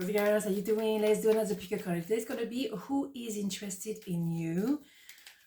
Girls, how you doing? Let's do another pick a card. There's going to be who is interested in you.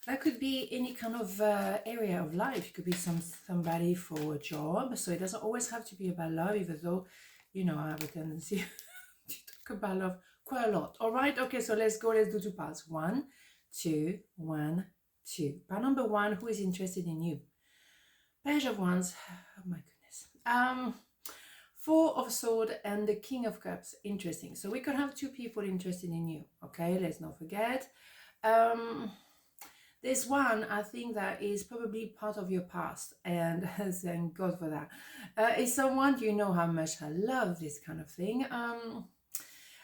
That could be any kind of area of life. It could be somebody for a job. So it doesn't always have to be about love, even though, you know, I have a tendency to talk about love quite a lot. All right. Okay. So let's go. Let's do two parts. 1, 2, 1, 2. Part number 1, who is interested in you? Page of Wands. Oh my goodness. 4 of Swords and the King of Cups. Interesting. So we could have 2 people interested in you. Okay, let's not forget. There's one, I think, that is probably part of your past, and thank God for that. It's someone you know how much I love this kind of thing.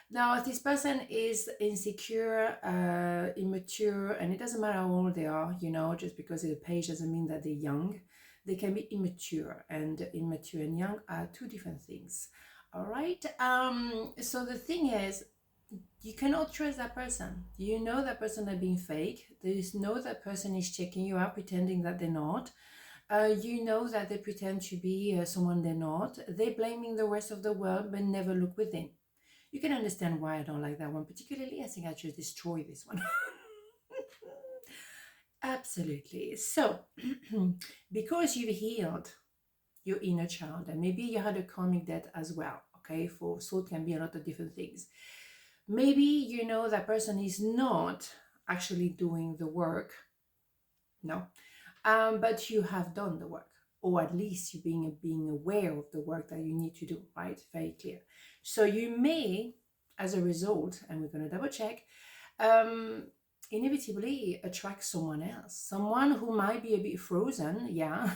Now, this person is insecure, immature, and it doesn't matter how old they are, you know, just because it's a page doesn't mean that they're young. They can be immature, and immature and young are 2 different things. All right. So the thing is, you cannot trust that person. You know that person are being fake. You know that person is checking you out, pretending that they're not. You know that they pretend to be someone they're not. They're blaming the rest of the world, but never look within. You can understand why I don't like that one particularly. I think I just destroy this one. Absolutely. So, because you've healed your inner child, and maybe you had a karmic debt as well, okay? For soul can be a lot of different things. Maybe you know that person is not actually doing the work, no, but you have done the work, or at least you being aware of the work that you need to do, right? Very clear. So you may, as a result, and we're going to double check, inevitably attract someone else, someone who might be a bit frozen, yeah,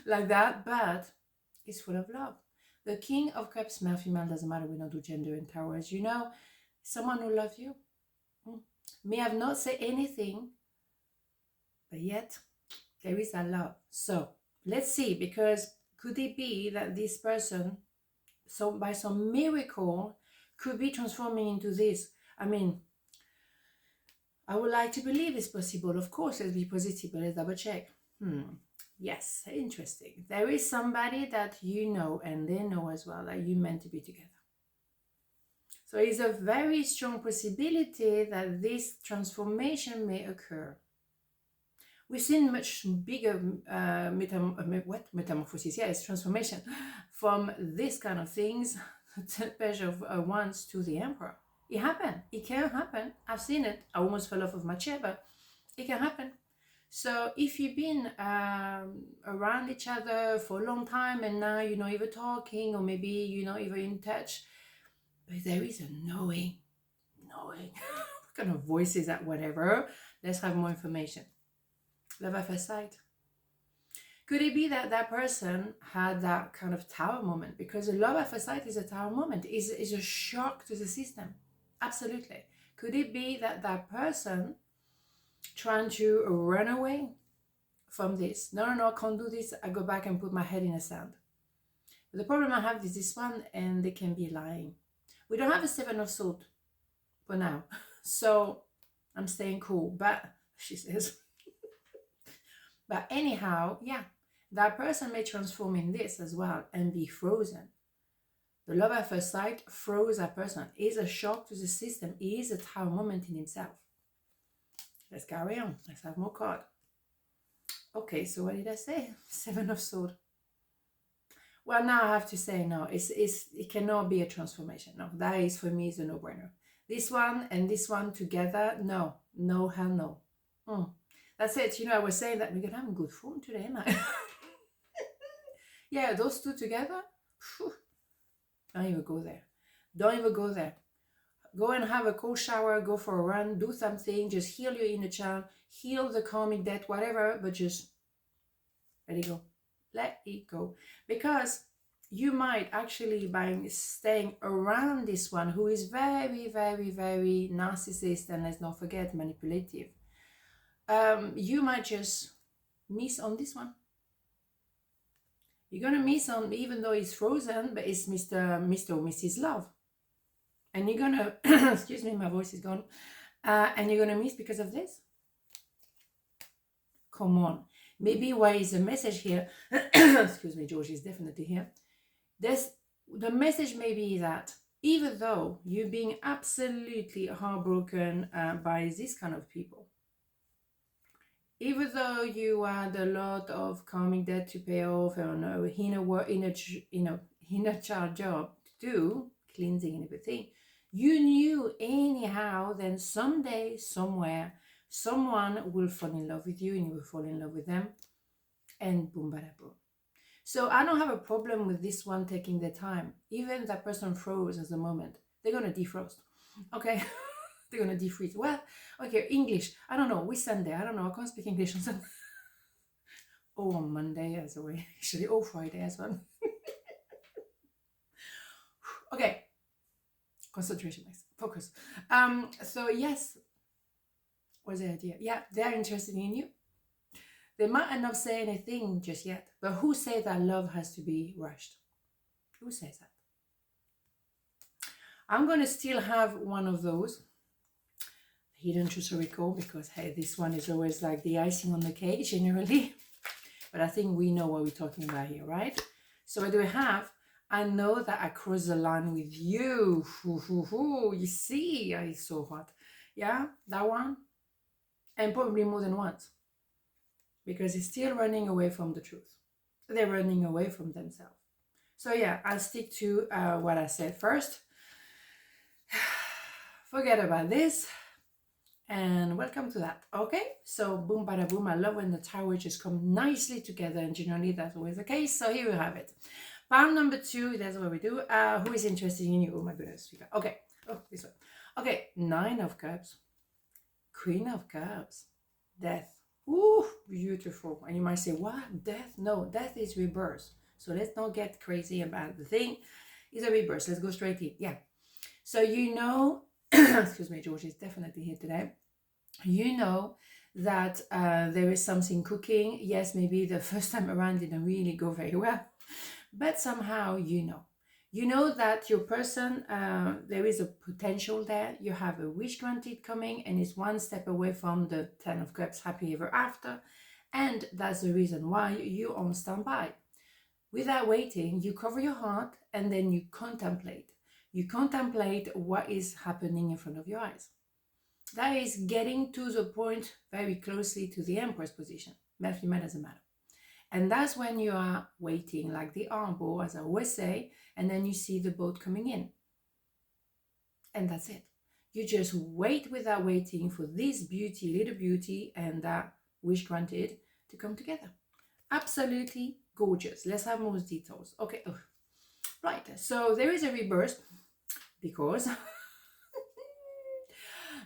like that, but is full of love. The King of Cups, male, female, doesn't matter. We don't do gender in tarot, as you know. Someone who loves you. May have not said anything, but yet there is that love. So let's see, because could it be that this person, so by some miracle, could be transforming into this? I mean, I would like to believe it's possible. Of course, let's be positive, but let's double check. Yes, interesting. There is somebody that you know, and they know as well, that you're meant to be together. So it's a very strong possibility that this transformation may occur. We've seen much bigger metamorphosis. Yeah, it's transformation from this kind of things, the Page of Wands to the Emperor. It happened. It can happen. I've seen it. I almost fell off of my chair, but it can happen. So if you've been around each other for a long time and now you're not even talking, or maybe you're not even in touch, but there is a knowing. What kind of voice is that? Whatever. Let's have more information. Love at first sight. Could it be that that person had that kind of tower moment? Because a love at first sight is a tower moment. Is a shock to the system. Absolutely. Could it be that that person trying to run away from this? No, I can't do this. I go back and put my head in the sand. But the problem I have is this one, and they can be lying. We don't have a 7 of Swords for now. So I'm staying cool. But, she says. But anyhow, yeah, that person may transform in this as well and be frozen. The love at first sight froze that person. Is a shock to the system. He is a tower moment in himself. Let's carry on. Let's have more cards. Okay, so what did I say? 7 of Swords. Well, now I have to say no. It cannot be a transformation. No, that is, for me, is a no-brainer. This one and this one together, no. No, hell no. That's it. You know, I was saying that we're going to have a good phone today, am I? Yeah, those 2 together, whew, don't even go there. Don't even go there. Go and have a cold shower, go for a run, do something, just heal your inner child, heal the karmic debt, whatever, but just let it go. Let it go. Because you might actually, by staying around this one who is very, very, very narcissist, and let's not forget, manipulative, you might just miss on this one. You're going to miss on, even though it's frozen, but it's Mr. or Mrs. Love. And you're going to, excuse me, my voice is gone. And you're going to miss because of this. Come on. Maybe why is the message here? Excuse me, George is definitely here. The message may be that even though you're being absolutely heartbroken by this kind of people, even though you had a lot of karmic debt to pay off and inner work, inner child job to do, cleansing and everything, you knew anyhow then someday, somewhere, someone will fall in love with you and you will fall in love with them, and boom, bada, boom. So I don't have a problem with this one taking their time. Even that person froze at the moment, they're gonna defrost. Okay. They're gonna defreeze. Well, okay, English. I don't know. Which Sunday? I don't know. I can't speak English on Sunday. Oh, on Monday as well. Actually, oh, Friday as well. Okay. Concentration, next. Focus. So yes. What's the idea? Yeah, they're interested in you. They might not say anything just yet, but who says that love has to be rushed? Who says that? I'm gonna still have one of those hidden truth recall, because hey, this one is always like the icing on the cake generally. But I think we know what we're talking about here, right? So what do we have? I know that I crossed the line with you. You see, it's so hot. Yeah, that one. And probably more than once. Because it's still running away from the truth. They're running away from themselves. So yeah, I'll stick to what I said first. Forget about this. And welcome to that. Okay, so boom, bada, boom. I love when the tower just come nicely together, and generally that's always the case. So here we have it. Palm number 2, that's what we do. Who is interested in you? Oh my goodness. Okay, oh, this one. Okay, 9 of Cups, Queen of Cups, Death. Ooh, beautiful. And you might say, what? Death? No, death is rebirth. So let's not get crazy about the thing. It's a rebirth. Let's go straight in. Yeah. So you know, excuse me, George is definitely here today. You know that there is something cooking. Yes, maybe the first time around didn't really go very well, but somehow you know that your person, there is a potential there. You have a wish granted coming, and it's one step away from the 10 of Cups, happy ever after. And that's the reason why you're on standby. Without waiting, you cover your heart and then you contemplate. You contemplate what is happening in front of your eyes. That is getting to the point very closely to the Empress position. Mathematically doesn't matter. And that's when you are waiting, like the armbar, as I always say, and then you see the boat coming in. And that's it. You just wait without waiting for this beauty, little beauty, and that wish granted to come together. Absolutely gorgeous. Let's have more details. Okay. Oh. Right. So there is a rebirth because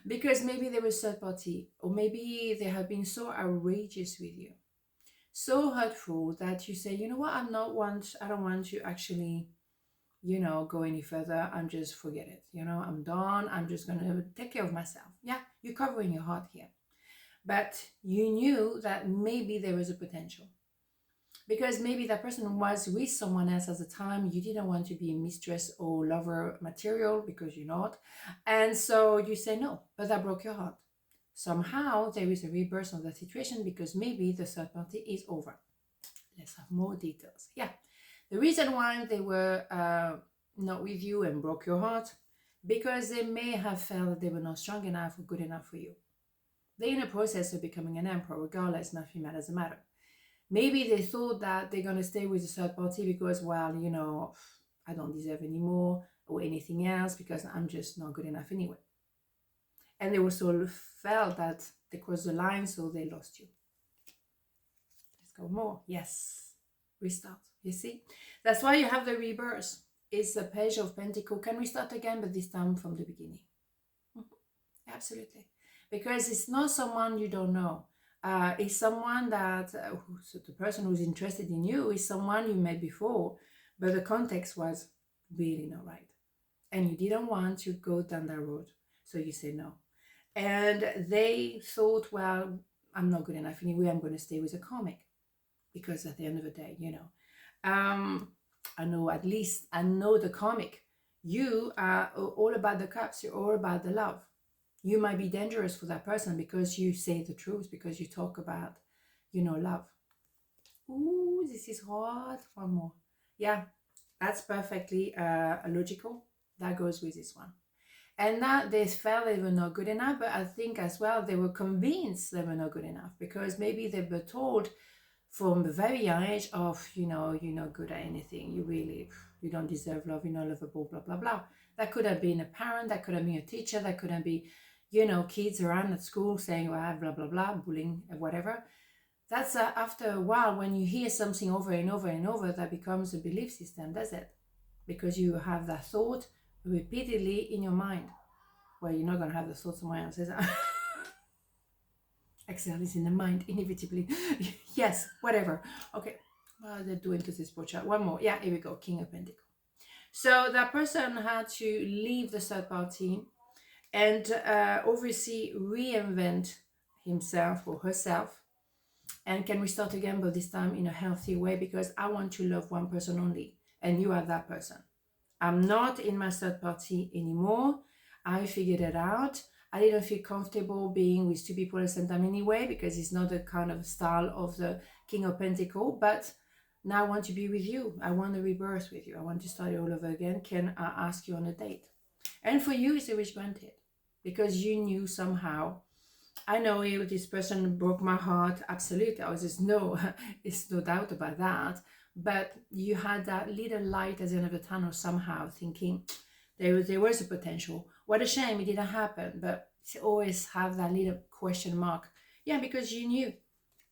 because maybe there was third party, or maybe they have been so outrageous with you, so hurtful that you say, you know what, I don't want to actually, go any further. I'm just forget it. I'm done. I'm just gonna take care of myself. Yeah, you're covering your heart here. But you knew that maybe there was a potential. Because maybe that person was with someone else at the time. You didn't want to be mistress or lover material because you're not. And so you say no, but that broke your heart. Somehow there is a rebirth of the situation because maybe the third party is over. Let's have more details. Yeah. The reason why they were not with you and broke your heart, because they may have felt that they were not strong enough or good enough for you. They're in a process of becoming an emperor, regardless, nothing doesn't matter. Maybe they thought that they're going to stay with the third party because, well, I don't deserve any more or anything else because I'm just not good enough anyway. And they also felt that they crossed the line, so they lost you. Let's go more. Yes. Restart. You see? That's why you have the rebirth. It's a Page of Pentacles. Can we start again, but this time from the beginning? Mm-hmm. Absolutely. Because it's not someone you don't know. It's someone that, so the person who's interested in you is someone you met before, but the context was really not right. And you didn't want to go down that road. So you say no. And they thought, well, I'm not good enough anyway. I'm going to stay with a comic. Because at the end of the day, I know the comic. You are all about the cups. You're all about the love. You might be dangerous for that person because you say the truth, because you talk about, love. Ooh, this is hot. One more. Yeah, that's perfectly logical. That goes with this one. And that they felt they were not good enough, but I think as well they were convinced they were not good enough, because maybe they were told from a very young age of, you're not good at anything, you don't deserve love, you're not lovable, blah, blah, blah. That could have been a parent, that could have been a teacher, that could have been, kids around at school saying, well, blah, blah, blah, bullying, whatever. That's after a while, when you hear something over and over and over, that becomes a belief system, does it? Because you have that thought repeatedly in your mind. Well, you're not going to have the thought somewhere else, is it? Axelle is in the mind, inevitably. Yes, whatever. Okay, what are they doing to this poor child? One more. Yeah, here we go. King of Pentacles. So that person had to leave the third party and obviously reinvent himself or herself, and can we start again, but this time in a healthy way, because I want to love one person only, and you are that person. I'm not in my third party anymore. I figured it out. I didn't feel comfortable being with two people at the same time anyway, because it's not the kind of style of the King of Pentacles, but now I want to be with you. I want a rebirth with you. I want to start it all over again. Can I ask you on a date? And for you, it's a wish granted, because you knew somehow, I know this person broke my heart, absolutely. It's no doubt about that. But you had that little light at the end of the tunnel somehow, thinking there was a potential. What a shame it didn't happen, but you always have that little question mark. Yeah, because you knew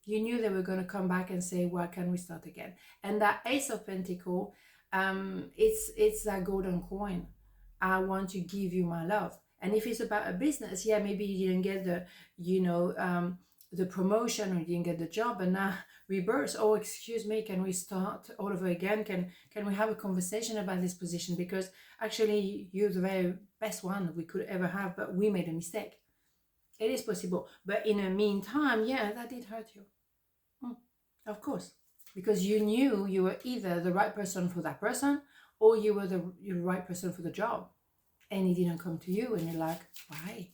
they were going to come back and say, well, can we start again? And that Ace of Pentacles, it's that golden coin. I want to give you my love. And if it's about a business, yeah, maybe you didn't get the promotion, or you didn't get the job, and now rebirth. Oh, excuse me, can we start all over again? Can we have a conversation about this position? Because actually you're the very best one we could ever have, but we made a mistake. It is possible. But in the meantime, yeah, that did hurt you. Of course. Because you knew you were either the right person for that person, or you were the right person for the job. And it didn't come to you, and you're like, why?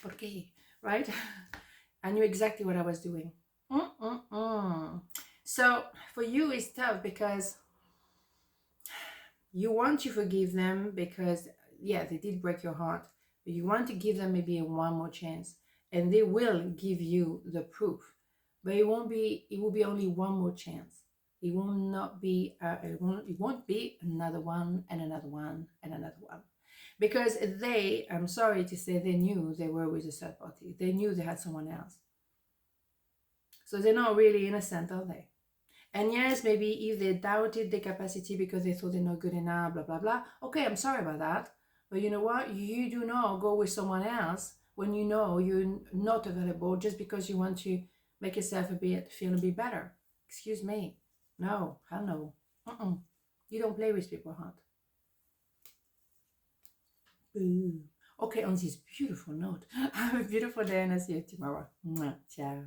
¿Por qué? Right? I knew exactly what I was doing. So for you, it's tough, because you want to forgive them, because, yeah, they did break your heart, but you want to give them maybe one more chance, and they will give you the proof, but it will be only one more chance. It will not be, it won't be another one and another one and another one. Because they, I'm sorry to say, they knew they were with a third party. They knew they had someone else. So they're not really innocent, are they? And yes, maybe if they doubted their capacity because they thought they're not good enough, blah, blah, blah. Okay, I'm sorry about that. But you know what? You do not go with someone else when you know you're not available, just because you want to make yourself feel a bit better. Excuse me. No, hell no. You don't play with people's heart. Okay, on this beautiful note, have a beautiful day, and I'll see you tomorrow. Ciao.